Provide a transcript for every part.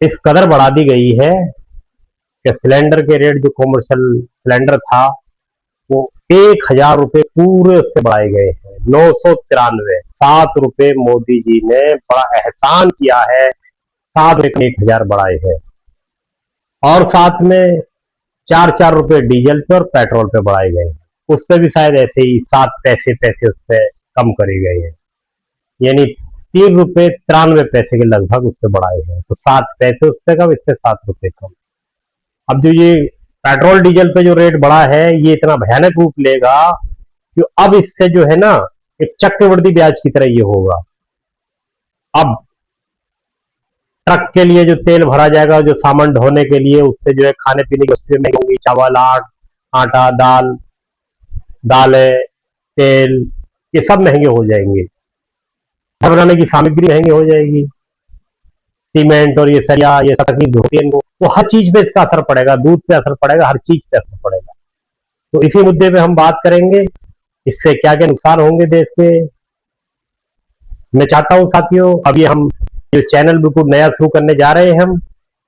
इस कदर बढ़ा दी गई है कि सिलेंडर के रेट, जो कॉमर्शियल सिलेंडर था, वो 1,000 रुपए पूरे उससे बढ़ाए गए हैं। 993, 7 रुपए मोदी जी ने बड़ा एहसान किया है, 7 रुपए 1,000 बढ़ाए हैं। और साथ में 4-4 रुपए डीजल पे और पेट्रोल पे बढ़ाए गए हैं। उस पर भी शायद ऐसे ही 7 पैसे उस पर कम करे गए हैं, यानी 3 रुपए 93 पैसे के लगभग उस पर बढ़ाए हैं। तो 7 पैसे उस पर कम, इससे 7 रुपए कम। अब जो ये पेट्रोल डीजल पे जो रेट बढ़ा है, ये इतना भयानक रूप लेगा कि अब इससे जो है ना, एक चक्रवृद्धि ब्याज की तरह ये होगा। अब ट्रक के लिए जो तेल भरा जाएगा, जो सामान ढोने के लिए, उससे जो है खाने पीने की वस्तुएं महंगी होंगी, चावल, आटा, दालें, तेल, ये सब महंगे हो जाएंगे। घर बनाने की सामग्री महंगी हो जाएगी, सीमेंट और ये सरिया, ये सब तकनीक होती है इनको, तो हर चीज पे इसका असर पड़ेगा, दूध पे असर पड़ेगा, हर चीज पे असर पड़ेगा। तो इसी मुद्दे पे हम बात करेंगे, इससे क्या क्या नुकसान होंगे देश के। मैं चाहता हूं साथियों, अभी हम जो चैनल बिल्कुल नया शुरू करने जा रहे हैं, हम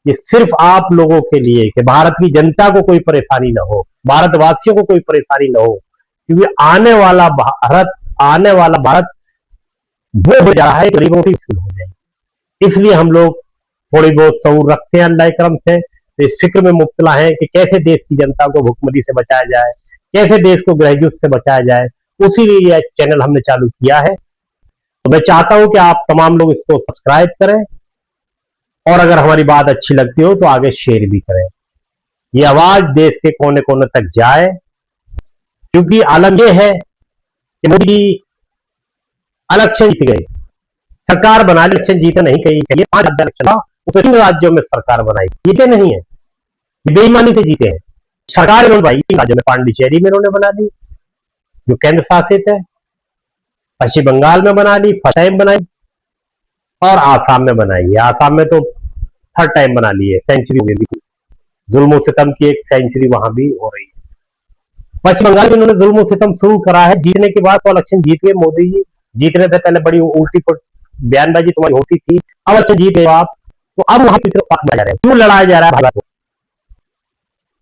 ये सिर्फ आप लोगों के लिए, कि भारत की जनता को कोई परेशानी ना हो, भारतवासियों को कोई परेशानी ना हो, क्योंकि आने वाला भारत वो हो जा रहा है, गरीबों की मुश्किल हो जाए। इसलिए हम लोग थोड़ी बहुत शऊर रखते हैं अल्लाह करम से, तो इस फिक्र में मुब्तला है कि कैसे देश की जनता को भुखमरी से बचाया जाए, कैसे देश को गृहयुद्ध से बचाया जाए। उसी लिए यह चैनल हमने चालू किया है। तो मैं चाहता हूं कि आप तमाम लोग इसको सब्सक्राइब करें, और अगर हमारी बात अच्छी लगती हो तो आगे शेयर भी करें। ये आवाज देश के कोने कोने तक जाए, क्योंकि आलम यह है कि मोदी जी इलेक्शन जीत गए, सरकार बना ली, इलेक्शन जीते नहीं, कही 5 इलेक्शन था, उसमें 3 राज्यों में सरकार बनाई, जीते नहीं है, बेईमानी से जीते हैं। सरकार इन्होंने बनाई 3 राज्यों में, पांडिचेरी में इन्होंने बना ली जो केंद्र शासित है, पश्चिम बंगाल में बना ली, फर्स्ट टाइम बनाई, और आसाम में बनाई है। आसाम में तो 3rd टाइम बना ली है, सेंचुरी हो गई, जुल्म सितम की एक सेंचुरी वहां भी हो रही है। पश्चिम बंगाल में इन्होंने जुल्म सितम शुरू करा है, जीतने के बाद तो इलेक्शन जीत गए मोदी जी। जीतने से पहले बड़ी उल्टी बयानबाजी तुम्हारी होती थी, अब अच्छा जीत गए आप, तो अब वहां की तरफ जा रहे हैं। क्यों लड़ाया जा रहा है भारत को?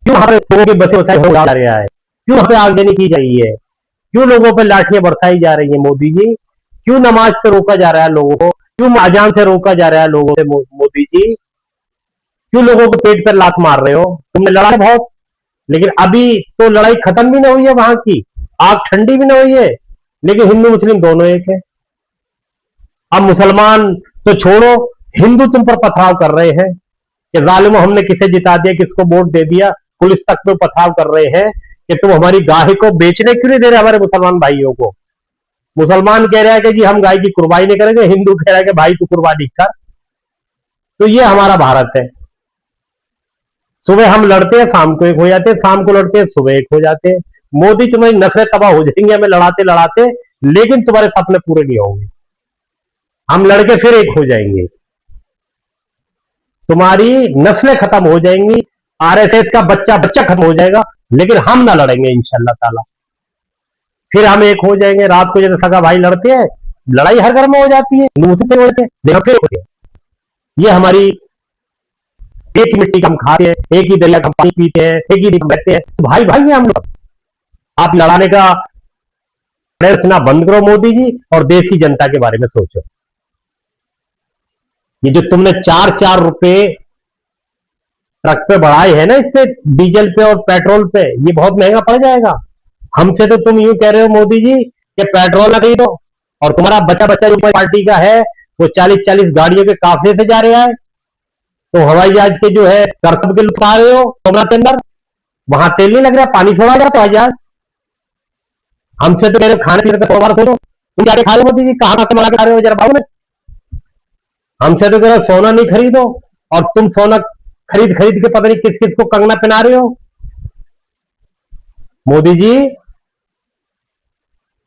क्यों वहां पर लोगों की बसें बसाई हो जा रहा है? क्यों वहां पर आगजनी की जा रही है? क्यों लोगों पर लाठियां बरसाई जा रही है मोदी जी? क्यों नमाज से रोका जा रहा है लोगों को? क्यों अजान से रोका जा रहा है लोगों से मोदी जी? क्यों लोगों को पेट पर लात मार रहे हो? तुमने लड़ा बहुत, लेकिन अभी तो लड़ाई खत्म भी नहीं हुई है, वहां की आग ठंडी भी नहीं हुई है, लेकिन हिंदू मुस्लिम दोनों एक है। अब मुसलमान तो छोड़ो, हिंदू तुम पर पथराव कर रहे हैं कि जालिमो हमने किसे जिता दिया, किसको वोट दे दिया, पुलिस तक पे पथराव कर रहे हैं कि तुम हमारी गाय को बेचने क्यों नहीं दे रहे हमारे मुसलमान भाइयों को। मुसलमान कह रहा है कि जी हम गाय की कुर्बानी नहीं करेंगे, हिंदू कह रहा है कि भाई तू कुर्बानी कर। तो ये हमारा भारत है। सुबह हम लड़ते हैं, शाम को एक हो जाते हैं, शाम को लड़ते हैं, सुबह एक हो जाते हैं। मोदी तुम्हारी नस्लें तबाह हो जाएंगी हमें लड़ाते लड़ाते, लेकिन तुम्हारे सपने पूरे नहीं होंगे। हम लड़के फिर एक हो जाएंगे, तुम्हारी नस्लें खत्म हो जाएंगी, आरएसएस का बच्चा बच्चा खत्म हो जाएगा, लेकिन हम ना लड़ेंगे इंशाल्लाह ताला। फिर हम एक हो जाएंगे। रात को जैसे सगा भाई लड़ते हैं, लड़ाई हर घर में हो जाती है, हो जाते हैं, देखो फिर होते हैं। ये हमारी एक ही मिट्टी का हम खाते हैं, एक ही दरिया का पानी पीते हैं, एक ही दिन बैठते हैं, तो भाई भाई है हम लोग। आप लड़ाने का प्रयत्न बंद करो मोदी जी, और देश की जनता के बारे में सोचो। ये जो तुमने 4-4 रुपए ट्रक पे बढ़ाए हैं ना, इससे डीजल पे और पेट्रोल पे, ये बहुत महंगा पड़ जाएगा। हमसे तो तुम यूं कह रहे हो मोदी जी कि पेट्रोल ना खरीदो, और तुम्हारा बच्चा बच्चा जो पार्टी का है वो 40-40 गाड़ियों के काफिले से जा रहा है, तो हवाई जहाज के जो है कर्तव्य के लुटा रहे हो सोमनाथ के अंदर, वहां तेल नहीं लग रहा, पानी छोड़ा जा रहा है जहाज। हमसे तो मेरे खाने पीने का सवाल सोचो, तुम जाके खा रहे हो मोदी जी, कहां से मंगा के खा रहे हो जरा बाबू ने। हमसे तो कह रहे सोना नहीं खरीदो, और तुम सोना खरीद खरीद के पता नहीं किस किस को कंगना पहना रहे हो। मोदी जी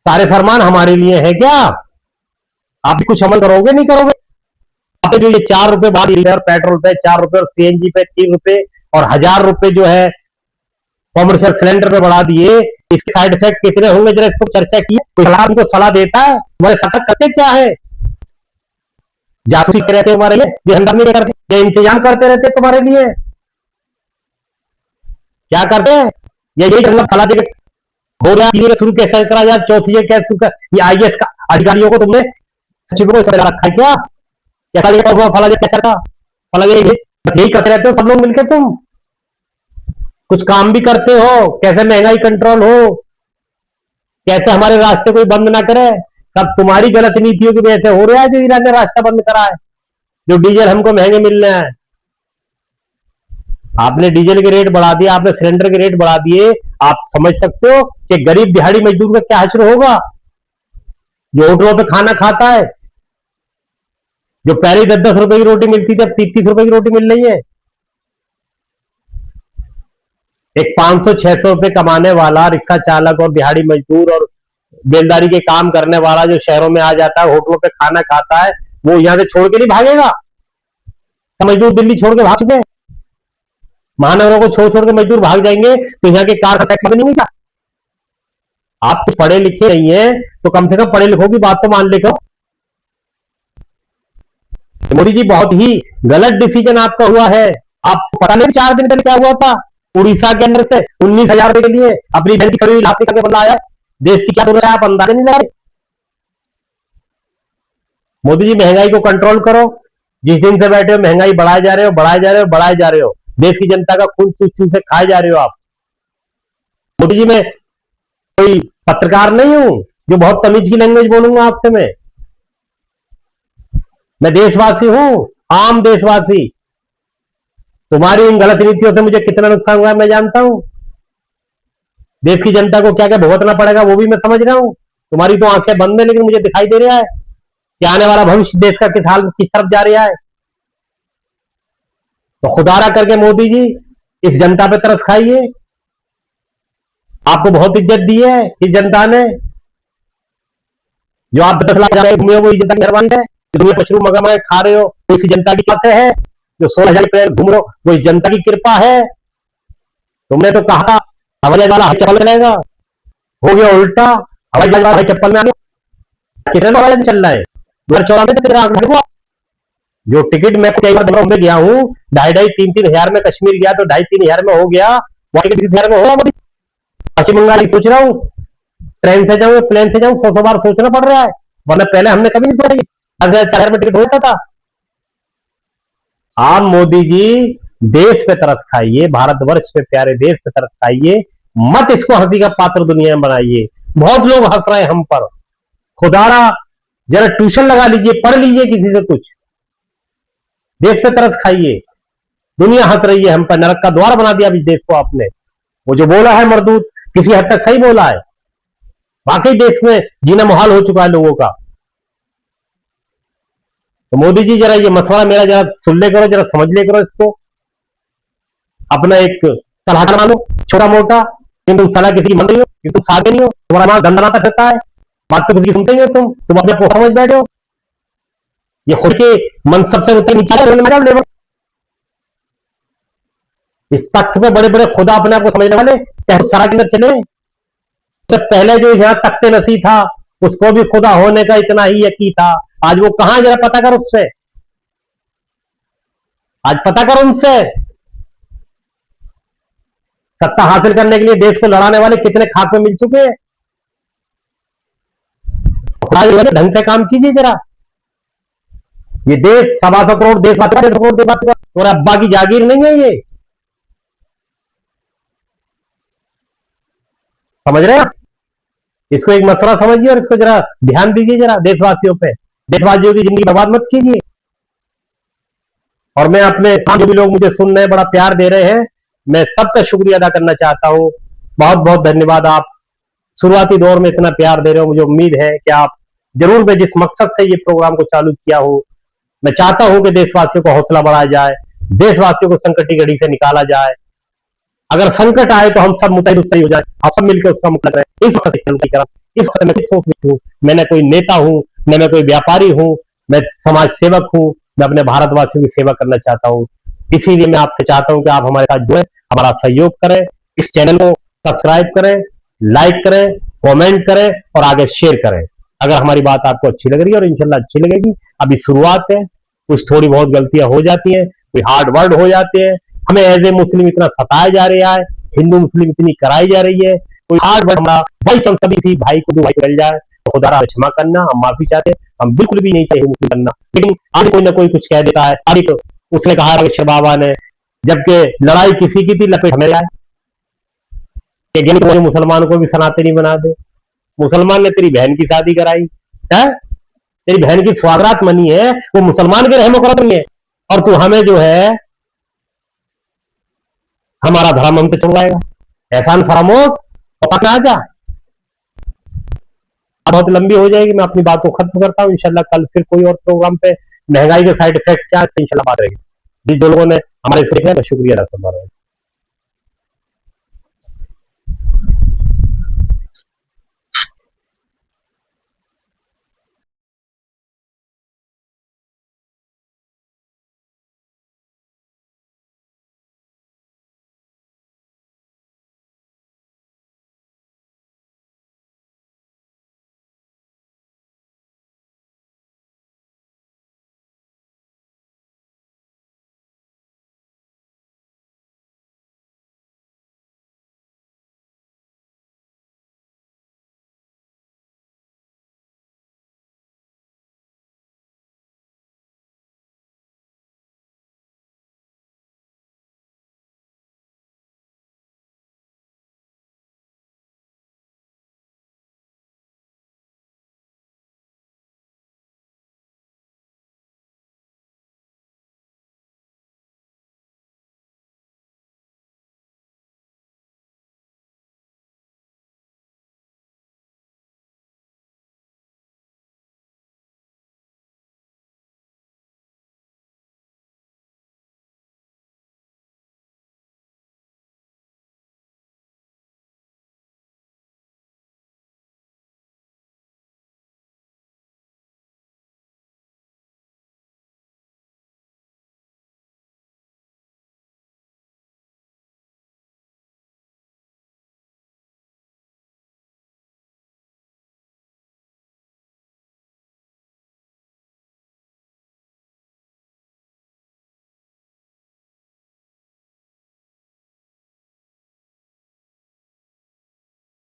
सारे फरमान हमारे लिए है क्या? आप भी कुछ अमल करोगे नहीं करोगे? आप जो ये 4 रुपए बाद लीटर पेट्रोल पे 4 रुपए, और सीएनजी पे 3 रुपए, और 1000 रुपए जो है कॉमर्शियल सिलेंडर पे बढ़ा दिए, इसके साइड इफेक्ट कितने होंगे जरा इसको चर्चा की? कोई सलाह उनको सलाह देता है? तुम्हारे सटक करते क्या है? जासूसी करते रहते तुम्हारे लिए, ये हमदर्दी नहीं करते, ये इंतजाम करते रहते तुम्हारे लिए। क्या करते हैं ये, यही मतलब फला जगह हो गया, तीसरी शुरू कैसे करा जाए, चौथी जगह कैसे शुरू कर, ये आईएएस का अधिकारियों को तुमने सचिवों को रखा है क्या? कैसा जगह हुआ, फला जगह क्या चल रहा, फला जगह यही करते रहते हो सब लोग मिलकर। तुम कुछ काम भी करते हो, कैसे महंगाई कंट्रोल हो, कैसे हमारे रास्ते कोई बंद ना करे। सब तुम्हारी गलत नीतियों की वजह से हो रहा है, जो ईरान ने रास्ता बंद करा है, जो डीजल हमको महंगे मिल रहे हैं। आपने डीजल के रेट बढ़ा दिए, आपने सिलेंडर के रेट बढ़ा दिए। आप समझ सकते हो कि गरीब दिहाड़ी मजदूर का क्या हश्र होगा, जो होटलों पे खाना खाता है, जो पहले 10-10 रुपए की रोटी मिलती थी अब 30-30 रुपए की रोटी मिल रही है। एक 500-600 रुपए कमाने वाला रिक्शा चालक और दिहाड़ी मजदूर और बेलदारी के काम करने वाला जो शहरों में आ जाता है, होटलों पे खाना खाता है, वो यहां से छोड़ के नहीं भागेगा। तो मजदूर दिल्ली छोड़ के भाग चुके हैं, महानगरों को छोड़ छोड़ के मजदूर भाग जाएंगे, तो यहाँ के कार टैक्स नहीं मिलेगा। आप कुछ पढ़े लिखे नहीं है तो कम से कम पढ़े लिखों की बात तो मान लेकर। मोदी जी बहुत ही गलत डिसीजन आपका हुआ है। आपको पता नहीं 4 दिन पहले क्या हुआ था, उड़ीसा के अंदर से 19,000 रुपए के लिए अपनी बहन की छवि लापी करके बंदा आया। देश की क्या जरूरत है, आप अंदाजा नहीं लगा रहे। मोदी जी महंगाई को कंट्रोल करो। जिस दिन से बैठे हो महंगाई बढ़ाए जा रहे हो, बढ़ाए जा रहे हो, बढ़ाए जा रहे हो। देश की जनता का खून चूस चूस से खाए जा रहे हो आप। मोदी जी मैं कोई पत्रकार नहीं हूं जो बहुत तमीज की लैंग्वेज बोलूंगा आपसे। मैं देशवासी हूं, आम देशवासी। तुम्हारी इन गलत नीतियों से मुझे कितना नुकसान हुआ है मैं जानता हूं। देश की जनता को क्या क्या भुगतना पड़ेगा वो भी मैं समझ रहा हूं। तुम्हारी तो आंखें बंद है, लेकिन मुझे दिखाई दे रहा है कि आने वाला भविष्य देश का किस हाल किस तरफ जा रहा है। तो खुदारा करके मोदी जी इस जनता पे तरस खाइए। आपको बहुत इज्जत दी है इस जनता ने। जो आप 10 लाख घूमे हो वो इस जनता की मेहरबानी है। दुनिया मशरूम मगर खा रहे हो तो इसी जनता की बात है। जो 16,000 प्लेयर घूम रहे हो वो इस जनता की कृपा है। तुमने तो कहा हवाई जहाज वाला चप्पल चलेगा, हो गया उल्टा। हवाई जहाज वाला चप्पल में आने कितने हवाई जहाज चल रहा है 2014 में। जो टिकट मैं कई बार बॉम्बे गया हूँ 2,500-3,000 हजार में, कश्मीर गया तो 2,500-3,000 हजार में हो गया, वहां 20,000 में होगा। पश्चिम बंगाल सोच रहा हूँ ट्रेन से जाऊँ प्लेन से जाऊँ, 100 बार सोचना पड़ रहा है, वरना पहले हमने कभी नहीं सोचा 10,000-4,000 में टिकट होता था। आप मोदी जी देश पे तरस खाइए, भारतवर्ष पे, प्यारे देश पे तरस खाइए, मत इसको हंसी का पात्र दुनिया में बनाइए। बहुत लोग हंस रहे हैं हम पर। खुदारा जरा ट्यूशन लगा लीजिए, पढ़ लीजिए किसी से कुछ। देश पे तरस खाइए, दुनिया हंस रही है हम पर। नरक का द्वार बना दिया इस देश को आपने। वो जो बोला है मरदूत किसी हद तक सही बोला है। वाकई देश में जीना मुहाल हो चुका है लोगों का। तो मोदी जी जरा ये मसला मेरा जरा सुन ले करो, जरा समझ ले करो इसको। अपना एक सलाह बना लो छोटा मोटा, लेकिन तुम सलाह किसी की मान रही हो कि तुम सादे नहीं हो, तुम्हारा मां गंदनाता फिरता है, बात तो किसी की सुनते ही हो। तुम अपने को समझ बैठे हो। ये खुद के मनसब से उतने नीचे इस तख्त पे बड़े बड़े खुदा अपने आप को समझने वाले चाहे सारा के अंदर चले। तो पहले जो यहाँ तख्ते नसी था उसको भी खुदा होने का इतना ही यकीन था। आज वो कहां, जरा पता कर उससे, आज पता कर उनसे। सत्ता हासिल करने के लिए देश को लड़ाने वाले कितने खाक में मिल चुके हैं। ढंग से काम कीजिए जरा। ये देश 125 करोड़ देश और अब्बा की जागीर नहीं है ये, समझ रहे हैं। इसको एक मसला समझिए और इसको जरा ध्यान दीजिए जरा देशवासियों पे। देशवासियों की जिंदगी बर्बाद मत कीजिए। और मैं अपने जो भी लोग मुझे सुन रहे हैं, बड़ा प्यार दे रहे हैं, मैं सबका शुक्रिया अदा करना चाहता हूं। बहुत बहुत धन्यवाद। आप शुरुआती दौर में इतना प्यार दे रहे हो, मुझे उम्मीद है कि आप जरूर, मैं जिस मकसद से ये प्रोग्राम को चालू किया हूं, मैं चाहता हूं कि देशवासियों का हौसला बढ़ाया जाए, देशवासियों को संकट की घड़ी से निकाला जाए। अगर संकट आए तो हम सब मुतहद हो जाए, आप सब मिलकर उसका मुकाबला करें। इस वक्त इस वक्त मैं कुछ सोच नहीं हूँ, मैं न कोई नेता हूँ, न मैं कोई व्यापारी हूँ, मैं समाज सेवक हूँ। मैं अपने भारतवासियों की सेवा करना चाहता हूँ। इसीलिए मैं आपसे चाहता हूँ कि आप हमारे साथ जुड़े, हमारा सहयोग करें, इस चैनल को सब्सक्राइब करें, लाइक करें, कमेंट करें और आगे शेयर करें। अगर हमारी बात आपको अच्छी लग रही है और इंशाल्लाह अच्छी लगेगी, अभी शुरुआत है, कुछ थोड़ी बहुत गलतियां हो जाती हैं, कोई हार्ड वर्ड हो जाते हैं, हमें एज ए मुस्लिम इतना सताया जा रहा है, हिंदू मुस्लिम इतनी कराई जा रही है, कोई हार्ड वर्ड हमारा भाई कभी थी, भाई को भी भाई मिल जाए तो खुदा क्षमा करना, हम माफी चाहते हैं, हम बिल्कुल भी नहीं चाहिए मुस्लिम बनना। लेकिन आज कोई ना कोई कुछ कह देता है, अरे तो उसने कहा रविशंकर बाबा ने, जबकि लड़ाई किसी की थी, लपेट हमें आए कि मुसलमान को भी सनातनी बना दे। मुसलमान ने तेरी बहन की शादी कराई है, तेरी बहन की स्वागरात मनी है, वो मुसलमान के रहमो करम नहीं है, और तू हमें जो है हमारा धर्म हम पे छुड़वाएगा। एहसान फरामोश और आ जा। बहुत लंबी हो जाएगी, मैं अपनी बात को खत्म करता हूँ। इंशाल्लाह कल फिर कोई और प्रोग्राम पे महंगाई के साइड इफेक्ट क्या है इंशाल्लाह बात रहेगी। जिन लोगों ने हमारे शुक्रिया अदा करना।